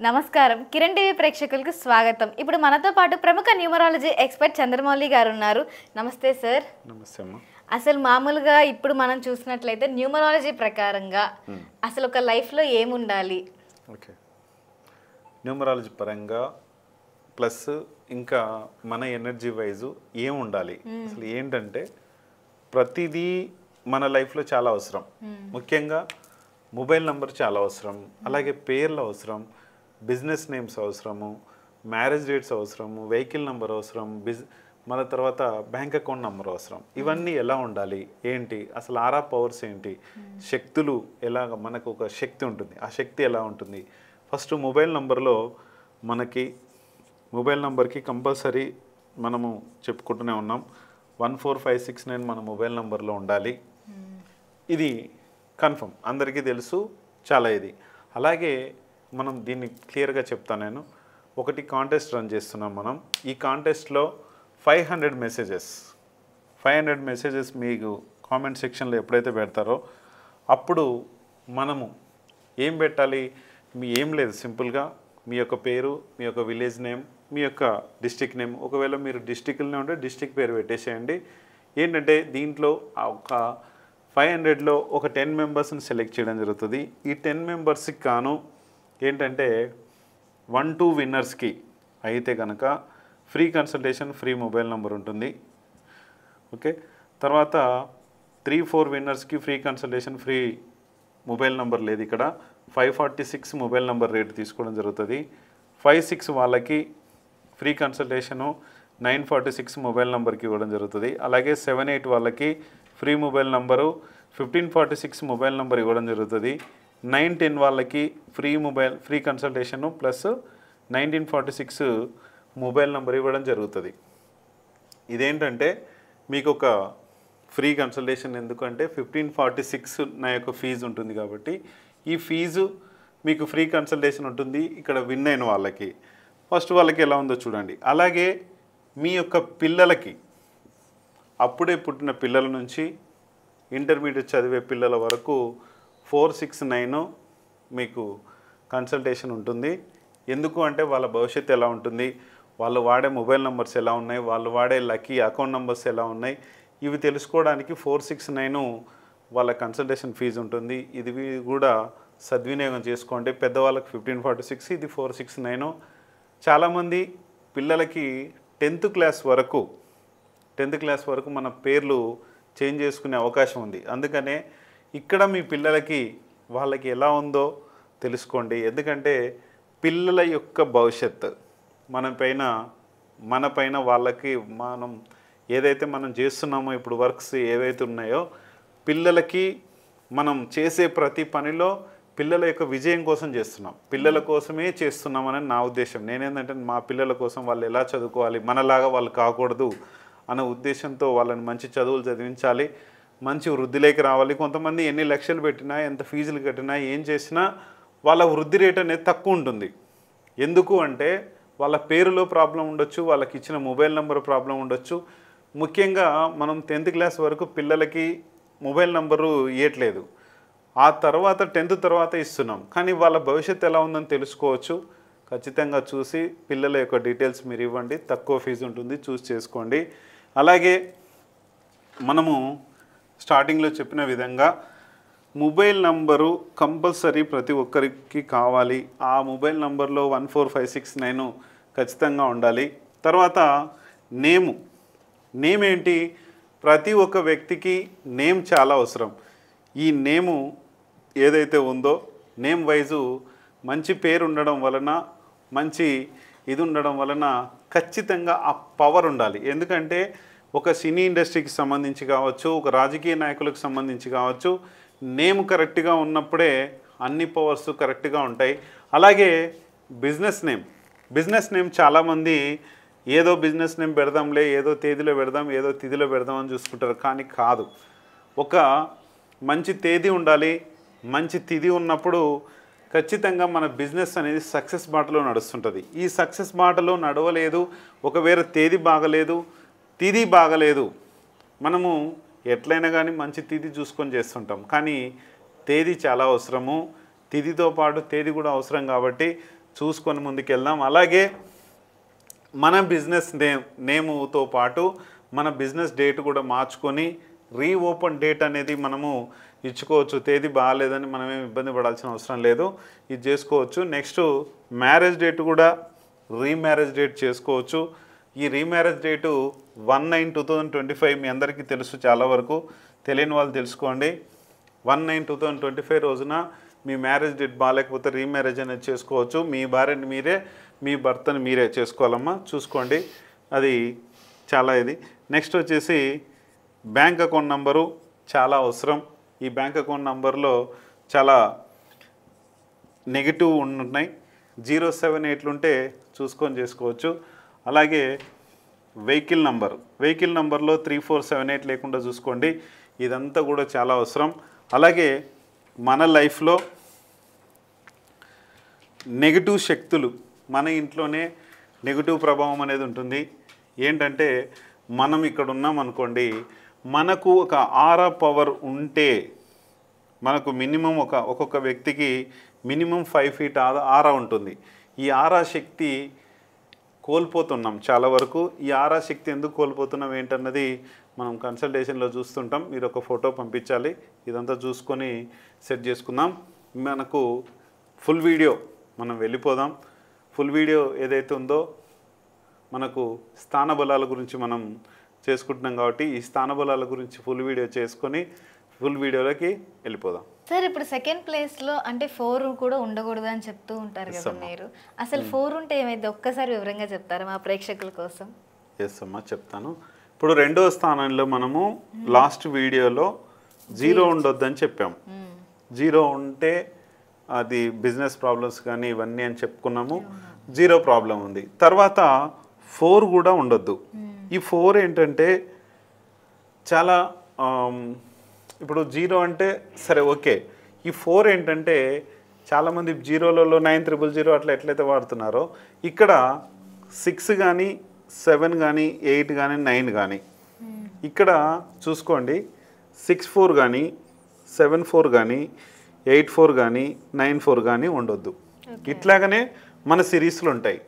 నమస్కారం కిరణ్ టీవీ ప్రేక్షకులకు స్వాగతం. ఇప్పుడు మనతో పాటు ప్రముఖ న్యూమరాలజీ ఎక్స్పర్ట్ చంద్రమౌళి గారు ఉన్నారు. నమస్తే సార్. నమస్తే అమ్మ. అసలు మామూలుగా ఇప్పుడు మనం చూసినట్లయితే న్యూమరాలజీ ప్రకారంగా అసలు ఒక లైఫ్లో ఏముండాలి? ఓకే, న్యూమరాలజీ పరంగా ప్లస్ ఇంకా మన ఎనర్జీ వైజు ఏముండాలి అసలు ఏంటంటే ప్రతిదీ మన లైఫ్లో చాలా అవసరం. ముఖ్యంగా మొబైల్ నెంబర్ చాలా అవసరం, అలాగే పేర్లు అవసరం, బిజినెస్ నేమ్స్ అవసరము, మ్యారేజ్ డేట్స్ అవసరము, వెహికల్ నెంబర్ అవసరం, మన తర్వాత బ్యాంక్ అకౌంట్ నెంబర్ అవసరం. ఇవన్నీ ఎలా ఉండాలి, ఏంటి అసలు ఆరా పవర్స్ ఏంటి, శక్తులు ఎలాగ, మనకు ఒక శక్తి ఉంటుంది, ఆ శక్తి ఎలా ఉంటుంది. ఫస్ట్ మొబైల్ నెంబర్లో మనకి మొబైల్ నెంబర్కి కంపల్సరీ మనము చెప్పుకుంటూనే ఉన్నాం 14569 మన మొబైల్ నెంబర్లో ఉండాలి. ఇది కన్ఫర్మ్, అందరికీ తెలుసు చాలా ఇది. అలాగే మనం దీన్ని క్లియర్గా చెప్తాను నేను. ఒకటి కాంటెస్ట్ రన్ చేస్తున్నాం మనం. ఈ కాంటెస్ట్లో 500 మెసేజెస్ మీకు కామెంట్ సెక్షన్లో ఎప్పుడైతే పెడతారో అప్పుడు మనము ఏం పెట్టాలి, ఏం లేదు, సింపుల్గా మీ యొక్క పేరు, మీ యొక్క విలేజ్ నేమ్, మీ యొక్క డిస్టిక్ నేమ్. ఒకవేళ మీరు డిస్టిక్లోనే ఉంటే డిస్టిక్ పేరు పెట్టేసేయండి. ఏంటంటే దీంట్లో ఒక 500లో ఒక 10 మెంబర్స్ని సెలెక్ట్ చేయడం జరుగుతుంది. ఈ 10 మెంబర్స్కి కాను ఏంటంటే 1-2 విన్నర్స్కి అయితే కనుక free consultation, free mobile number ఉంటుంది. ఓకే, తర్వాత 3-4 విన్నర్స్కి free consultation, free mobile number లేదు. ఇక్కడ 546 మొబైల్ నెంబర్ రేటు తీసుకోవడం జరుగుతుంది. 5-6 వాళ్ళకి ఫ్రీ కన్సల్టేషను 946 మొబైల్ నెంబర్కి ఇవ్వడం జరుగుతుంది. అలాగే 7-8 వాళ్ళకి free mobile number 1546 mobile number ఇవ్వడం జరుగుతుంది. 9-10 వాళ్ళకి free consultation plus 1946 mobile number ఇవ్వడం జరుగుతుంది. ఇదేంటంటే మీకు ఒక ఫ్రీ కన్సల్టేషన్, ఎందుకంటే 1546 నా యొక్క ఫీజు ఉంటుంది కాబట్టి ఈ ఫీజు మీకు ఫ్రీ కన్సల్టేషన్ ఉంటుంది. ఇక్కడ విన్ అయిన వాళ్ళకి ఫస్ట్ వాళ్ళకి ఎలా ఉందో చూడండి. అలాగే మీ యొక్క పిల్లలకి, అప్పుడే పుట్టిన పిల్లల నుంచి ఇంటర్మీడియట్ చదివే పిల్లల వరకు 469 మీకు కన్సల్టేషన్ ఉంటుంది. ఎందుకు అంటే వాళ్ళ భవిష్యత్తు ఎలా ఉంటుంది, వాళ్ళు వాడే మొబైల్ నెంబర్స్ ఎలా ఉన్నాయి, వాళ్ళు వాడే లక్కీ అకౌంట్ నెంబర్స్ ఎలా ఉన్నాయి, ఇవి తెలుసుకోవడానికి 469 వాళ్ళ కన్సల్టేషన్ ఫీజు ఉంటుంది. ఇది కూడా సద్వినియోగం చేసుకోండి. పెద్దవాళ్ళకి 1546, ఇది 469. చాలామంది పిల్లలకి 10th క్లాస్ వరకు మన పేర్లు చేంజ్ చేసుకునే అవకాశం ఉంది. అందుకనే ఇక్కడ మీ పిల్లలకి వాళ్ళకి ఎలా ఉందో తెలుసుకోండి. ఎందుకంటే పిల్లల యొక్క భవిష్యత్తు మన పైన వాళ్ళకి మనం ఏదైతే మనం చేస్తున్నామో ఇప్పుడు వర్క్స్ ఏవైతే ఉన్నాయో పిల్లలకి మనం చేసే ప్రతి పనిలో పిల్లల యొక్క విజయం కోసం చేస్తున్నాం, పిల్లల కోసమే చేస్తున్నామని నా ఉద్దేశం. నేనేంటంటే మా పిల్లల కోసం వాళ్ళు ఎలా చదువుకోవాలి, మనలాగా వాళ్ళు కాకూడదు అనే ఉద్దేశంతో వాళ్ళని మంచి చదువులు చదివించాలి, మంచి వృద్ధిలోకి రావాలి. కొంతమంది ఎన్ని లక్షలు పెట్టినా, ఎంత ఫీజులు కట్టినా, ఏం చేసినా వాళ్ళ వృద్ధి రేట్ అనేది తక్కువ ఉంటుంది. ఎందుకు అంటే వాళ్ళ పేరులో ప్రాబ్లం ఉండొచ్చు, వాళ్ళకి ఇచ్చిన మొబైల్ నెంబర్ ప్రాబ్లం ఉండొచ్చు. ముఖ్యంగా మనం 10th క్లాస్ వరకు పిల్లలకి మొబైల్ నెంబరు ఇవ్వట్లేదు, ఆ తర్వాత 10th తర్వాత ఇస్తున్నాం. కానీ వాళ్ళ భవిష్యత్తు ఎలా ఉందని తెలుసుకోవచ్చు. ఖచ్చితంగా చూసి పిల్లల యొక్క డీటెయిల్స్ మీరు ఇవ్వండి, తక్కువ ఫీజు ఉంటుంది, చూసి చేసుకోండి. అలాగే మనము స్టార్టింగ్లో చెప్పిన విధంగా మొబైల్ నంబరు కంపల్సరీ ప్రతి ఒక్కరికి కావాలి. ఆ మొబైల్ నంబర్లో 14569 ఖచ్చితంగా ఉండాలి. తర్వాత నేమ్ ఏంటి, ప్రతి ఒక్క వ్యక్తికి నేమ్ చాలా అవసరం. ఈ నేము ఏదైతే ఉందో నేమ్ వైజు మంచి పేరు ఉండడం వలన, మంచి ఇది ఉండడం వలన ఖచ్చితంగా ఆ పవర్ ఉండాలి. ఎందుకంటే ఒక సినీ ఇండస్ట్రీకి సంబంధించి కావచ్చు, ఒక రాజకీయ నాయకులకు సంబంధించి కావచ్చు, నేమ్ కరెక్ట్గా ఉన్నప్పుడే అన్ని పవర్స్ కరెక్ట్గా ఉంటాయి. అలాగే బిజినెస్ నేమ్ చాలామంది ఏదో బిజినెస్ నేమ్ పెడదాంలే, ఏదో తేదీలో పెడదాం, ఏదో తిథిలో పెడదాం అని చూసుకుంటారు. కానీ కాదు, ఒక మంచి తేదీ ఉండాలి, మంచి తిథి ఉన్నప్పుడు ఖచ్చితంగా మన బిజినెస్ అనేది సక్సెస్ బాటలో నడుస్తుంటుంది. ఈ సక్సెస్ బాటలో నడవలేదు, ఒకవేళ తేదీ బాగలేదు, తిథి బాగలేదు, మనము ఎట్లయినా కానీ మంచి తిథి చూసుకొని చేస్తుంటాం. కానీ తేదీ చాలా అవసరము, తిథితో పాటు తేదీ కూడా అవసరం. కాబట్టి చూసుకొని ముందుకెళ్దాం. అలాగే మన బిజినెస్ నేమ్తో పాటు మన బిజినెస్ డేట్ కూడా మార్చుకొని రీఓపెన్ డేట్ అనేది మనము ఇచ్చుకోవచ్చు. తేదీ బాగాలేదని మనమేం ఇబ్బంది పడాల్సిన అవసరం లేదు, ఇది చేసుకోవచ్చు. నెక్స్ట్ మ్యారేజ్ డేట్ కూడా రీమ్యారేజ్ డేట్ చేసుకోవచ్చు. ఈ రీమ్యారేజ్ డేటు 1/9/2025 మీ అందరికీ తెలుసు, చాలా వరకు తెలియని వాళ్ళు తెలుసుకోండి. 1/9/2025 రోజున మీ మ్యారేజ్ డేట్ బాగాలేకపోతే రీమ్యారేజ్ అనేది చేసుకోవచ్చు. మీ భార్యని మీరే, మీ భర్తని మీరే చేసుకోవాలమ్మా, చూసుకోండి, అది చాలా ఇది. నెక్స్ట్ వచ్చేసి బ్యాంక్ అకౌంట్ నంబరు చాలా అవసరం. ఈ బ్యాంక్ అకౌంట్ నంబర్లో చాలా నెగిటివ్ ఉన్నాయి. 078 ఉంటే చూసుకొని చేసుకోవచ్చు. అలాగే వెహికల్ నంబర్లో 3478 లేకుండా చూసుకోండి, ఇదంతా కూడా చాలా అవసరం. అలాగే మన లైఫ్లో నెగిటివ్ శక్తులు, మన ఇంట్లోనే నెగిటివ్ ప్రభావం అనేది ఉంటుంది. ఏంటంటే మనం ఇక్కడ ఉన్నాం అనుకోండి, మనకు ఒక ఆరా పవర్ ఉంటే, మనకు మినిమం ఒక్కొక్క వ్యక్తికి మినిమం 5 feet ఆరా ఉంటుంది. ఈ ఆరా శక్తి కోల్పోతున్నాం చాలా వరకు. ఈ ఆరా శక్తి ఎందుకు కోల్పోతున్నాం ఏంటన్నది మనం కన్సల్టేషన్లో చూస్తుంటాం. మీరు ఒక ఫోటో పంపించాలి, ఇదంతా చూసుకొని సెట్ చేసుకుందాం. మనకు ఫుల్ వీడియో మనం వెళ్ళిపోదాం. ఫుల్ వీడియో ఏదైతే ఉందో మనకు స్థాన బలాల గురించి మనం చేసుకుంటున్నాం కాబట్టి ఈ స్థాన బలాల గురించి ఫుల్ వీడియో చేసుకొని ఫుల్ వీడియోలోకి వెళ్ళిపోదాం. సార్, ఇప్పుడు సెకండ్ ప్లేస్లో అంటే 4 కూడా ఉండకూడదు అని చెప్తూ ఉంటారు కదా మీరు, అసలు 4 ఉంటే ఏమైంది ఒక్కసారి వివరంగా చెప్తారా మా ప్రేక్షకుల కోసం? ఎస్ అమ్మా, చెప్తాను. ఇప్పుడు రెండో స్థానంలో మనము లాస్ట్ వీడియోలో 0 ఉండొద్దని చెప్పాము. 0 ఉంటే అది బిజినెస్ ప్రాబ్లమ్స్ కానీ ఇవన్నీ అని చెప్పుకున్నాము. 0 ప్రాబ్లం ఉంది. తర్వాత 4 కూడా ఉండొద్దు. ఈ 4 ఏంటంటే చాలా ఇప్పుడు 0 అంటే సరే ఓకే, ఈ 4 ఏంటంటే చాలామంది 0లలో 9000 అట్లా ఎట్లయితే వాడుతున్నారో ఇక్కడ 6 కానీ 7 కానీ 8 కానీ 9 కానీ ఇక్కడ చూసుకోండి, 64 కానీ 74 కానీ 84 కానీ 94 కానీ ఉండొద్దు. ఇట్లాగనే మన సిరీస్లు ఉంటాయి.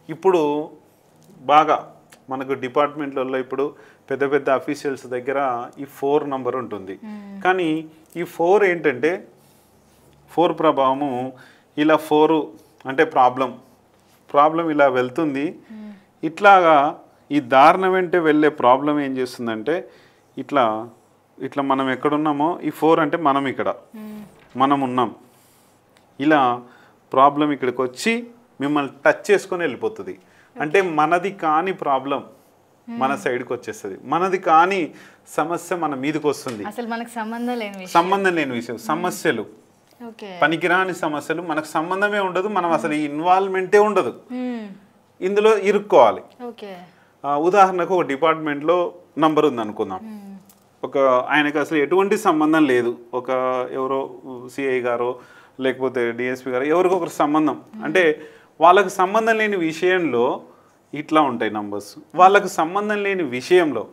ఇప్పుడు బాగా మనకు డిపార్ట్మెంట్లలో ఇప్పుడు పెద్ద పెద్ద అఫీషియల్స్ దగ్గర ఈ 4 నంబర్ ఉంటుంది. కానీ ఈ 4 ఏంటంటే 4 ప్రభావము ఇలా 4 అంటే ప్రాబ్లం ఇలా వెళ్తుంది. ఇట్లాగా ఈ దారుణ వెంటే వెళ్ళే ప్రాబ్లం ఏం చేస్తుందంటే ఇట్లా మనం ఎక్కడున్నామో ఈ 4 అంటే మనం ఉన్నాం, ఇలా ప్రాబ్లం ఇక్కడికి వచ్చి మిమ్మల్ని టచ్ చేసుకొని వెళ్ళిపోతుంది. అంటే మనది కాని ప్రాబ్లం మన సైడ్కి వచ్చేస్తుంది, మనది కాని సమస్య మన మీదకి వస్తుంది. అసలు మనకు సంబంధం లేని విషయం సమస్యలు, పనికిరాని సమస్యలు, మనకు సంబంధమే ఉండదు, మనం అసలు ఈ ఇన్వాల్వ్మెంటే ఉండదు, ఇందులో ఇరుక్కోవాలి. ఉదాహరణకు ఒక డిపార్ట్మెంట్లో నంబర్ ఉంది అనుకుందాం, ఒక ఆయనకు అసలు ఎటువంటి సంబంధం లేదు, ఒక ఎవరో సిఐ గారో లేకపోతే డిఎస్పి గారో ఎవరికొకరు సంబంధం, అంటే వాళ్ళకు సంబంధం లేని విషయంలో ఇట్లా ఉంటాయి నంబర్స్. వాళ్ళకు సంబంధం లేని విషయంలో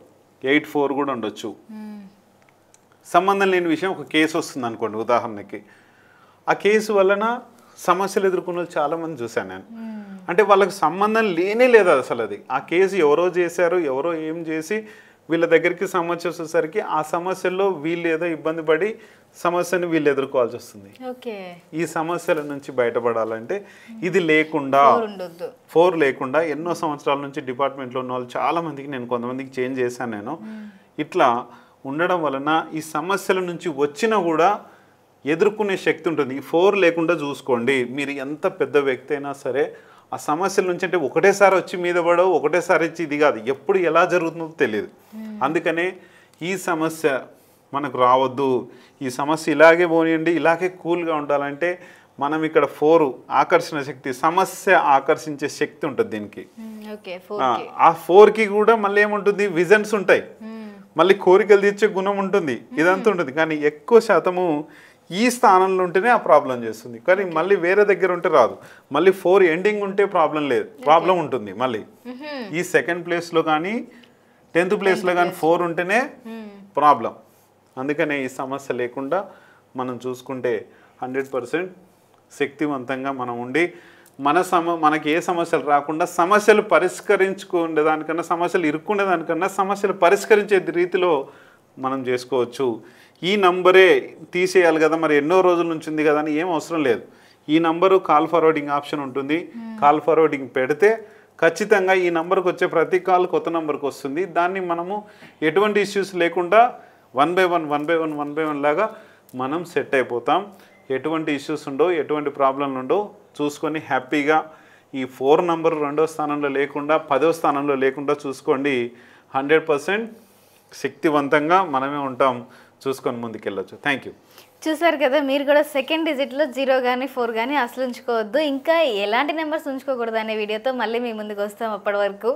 84 కూడా ఉండొచ్చు. సంబంధం లేని విషయం ఒక కేసు వస్తుంది అనుకోండి ఉదాహరణకి, ఆ కేసు వలన సమస్యలు ఎదుర్కొన్న చాలామంది చూశాను నేను. అంటే వాళ్ళకి సంబంధం లేనే లేదు అసలు, అది ఆ కేసు ఎవరో చేశారు, ఎవరో ఏం చేసి వీళ్ళ దగ్గరికి సమస్య వచ్చేసరికి ఆ సమస్యల్లో వీళ్ళు ఏదో ఇబ్బంది పడి సమస్యను వీళ్ళు ఎదుర్కోవాల్సి వస్తుంది. ఈ సమస్యల నుంచి బయటపడాలంటే ఇది లేకుండా 4 లేకుండా ఎన్నో సంవత్సరాల నుంచి డిపార్ట్మెంట్లో ఉన్న వాళ్ళు చాలామందికి నేను కొంతమందికి చేంజ్ చేశాను నేను. ఇట్లా ఉండడం వలన ఈ సమస్యల నుంచి వచ్చినా కూడా ఎదుర్కొనే శక్తి ఉంటుంది. ఈ 4 లేకుండా చూసుకోండి, మీరు ఎంత పెద్ద వ్యక్తి అయినా సరే ఆ సమస్యల నుంచి అంటే ఒకటేసారి వచ్చి మీద పడవు, ఒకటేసారి వచ్చి ఇది కాదు, ఎప్పుడు ఎలా జరుగుతుందో తెలియదు. అందుకనే ఈ సమస్య మనకు రావద్దు, ఈ సమస్య ఇలాగే పోనీయండి, ఇలాగే కూల్గా ఉండాలంటే మనం ఇక్కడ 4 ఆకర్షణ శక్తి, సమస్య ఆకర్షించే శక్తి ఉంటుంది దీనికి. ఆ 4కి కూడా మళ్ళీ ఏముంటుంది, విజన్స్ ఉంటాయి, మళ్ళీ కోరికలు తీర్చే గుణం ఉంటుంది, ఇదంతా ఉంటుంది. కానీ ఎక్కువ శాతము ఈ స్థానంలో ఉంటేనే ఆ ప్రాబ్లం చేస్తుంది, కానీ మళ్ళీ వేరే దగ్గర ఉంటే రాదు. మళ్ళీ 4 ఎండింగ్ ఉంటే ప్రాబ్లం ఉంటుంది. మళ్ళీ ఈ సెకండ్ ప్లేస్లో కానీ 10th ప్లేస్లో కానీ 4 ఉంటేనే ప్రాబ్లం. అందుకనే ఈ సమస్య లేకుండా మనం చూసుకుంటే 100% శక్తివంతంగా మనం ఉండి మనకి ఏ సమస్యలు రాకుండా సమస్యలు పరిష్కరించుకునేదానికన్నా, సమస్యలు ఇరుక్కునేదానికన్నా సమస్యలు పరిష్కరించే రీతిలో మనం చేసుకోవచ్చు. ఈ నంబరే తీసేయాలి కదా, మరి ఎన్నో రోజుల నుంచి ఉంది కదా అని ఏం అవసరం లేదు. ఈ నంబరు కాల్ ఫార్వర్డింగ్ ఆప్షన్ ఉంటుంది. కాల్ ఫార్వర్డింగ్ పెడితే ఖచ్చితంగా ఈ నంబర్కి వచ్చే ప్రతి కాల్ కొత్త నంబర్కి వస్తుంది. దాన్ని మనము ఎటువంటి ఇష్యూస్ లేకుండా 1 by 1 లాగా మనం సెట్ అయిపోతాం. ఎటువంటి ఇష్యూస్ ఉండవు, ఎటువంటి ప్రాబ్లంలు ఉండవు. చూసుకొని హ్యాపీగా ఈ 4 నంబర్ 2వ స్థానంలో లేకుండా 10వ స్థానంలో లేకుండా చూసుకోండి. 100% శక్తివంతంగా మనమే ఉంటాం. చూసుకొని ముందుకెళ్ళొచ్చు. Thank you. చూసారు కదా, మీరు కూడా సెకండ్ డిజిట్లో 0 కానీ 4 కానీ అసలు ఉంచుకోవద్దు. ఇంకా ఎలాంటి నెంబర్స్ ఉంచుకోకూడదు అనే వీడియోతో మళ్ళీ మీ ముందుకు వస్తాం. అప్పటి వరకు